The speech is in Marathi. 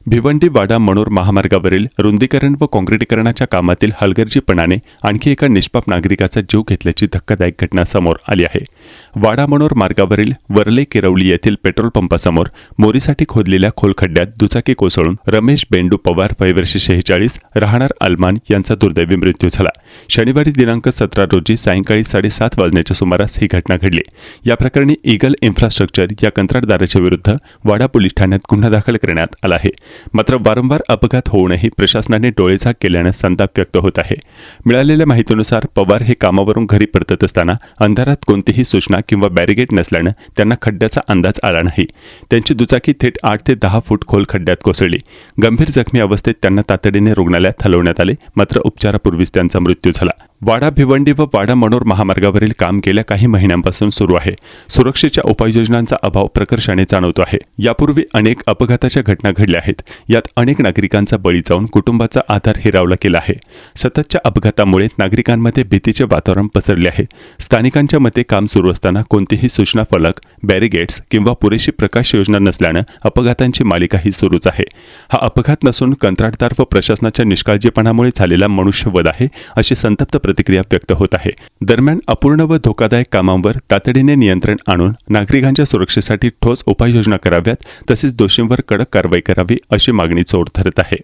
भिवंडी वाडा मनोर महामार्गावरील रुंदीकरण व काँक्रिटीकरणाच्या कामातील हलगर्जीपणाने आणखी एका निष्पाप नागरिकाचा जीव घेतल्याची धक्कादायक घटना समोर आली आहे। वाडा मनोर मार्गावरील वरले किरवली येथील पेट्रोल पंपासमोर मोरीसाठी खोदलेल्या खोल खड्ड्यात दुचाकी कोसळून रमेश बेंडू पवार वय वर्ष 46 राहणार अलमान यांचा दुर्दैवी मृत्यू झाला। शनिवारी दिनांक 17 रोजी सायंकाळी 7:30 वाजण्याच्या सुमारास ही घटना घडली। या प्रकरणी ईगल इन्फ्रास्ट्रक्चर या कंत्राटदाराच्या विरुद्ध वाडा पोलीस ठाण्यात गुन्हा दाखल करण्यात आला आहे। मात्र वारंवार अपघात होऊनही प्रशासनाने डोळेझाक केल्याने संताप व्यक्त होत आहे। मिळालेल्या माहितीनुसार पवार हे कामावरून घरी परतत असताना अंधारात कोणतीही सूचना किंवा बॅरिगेट नसल्याने त्यांना खड्ड्याचा अंदाज आला नाही। त्यांची दुचाकी थेट 8 ते 10 फूट खोल खड्ड्यात कोसळली। गंभीर जखमी अवस्थेत त्यांना तातडीने रुग्णालयात हलवण्यात आले, मात्र उपचारापूर्वीच त्यांचा मृत्यू झाला। वाडा भिवंडी व वाडा मनोर महामार्गावरील काम गेल्या काही महिन्यांपासून सुरू आहे। सुरक्षेच्या उपाययोजनांचा अभाव प्रकर्षाने जाणवतो आहे। यापूर्वी अनेक अपघाताच्या घटना घडल्या आहेत। यात अनेक नागरिकांचा बळी जाऊन कुटुंबाचा आधार हिरावला गेला आहे। सततच्या अपघातामुळे नागरिकांमध्ये भीतीचे वातावरण पसरले आहे। स्थानिकांच्या मते काम सुरू असताना कोणतीही सूचना फलक, बॅरिगेट्स किंवा पुरेशी प्रकाश योजना नसल्याने अपघातांची मालिकाही सुरूच आहे। हा अपघात नसून कंत्राटदार व प्रशासनाच्या निष्काळजीपणामुळे झालेला मनुष्यवध आहे, अशी संतप्त प्रतिक्रिया व्यक्त होत आहे। दरम्यान अपूर्ण व धोकादायक कामांवर तातडीने नियंत्रण आणून नागरिकांच्या सुरक्षेसाठी ठोस उपाययोजना कराव्यात, तसेच दोषींवर कडक कारवाई करावी अशी मागणी जोर धरत आहे।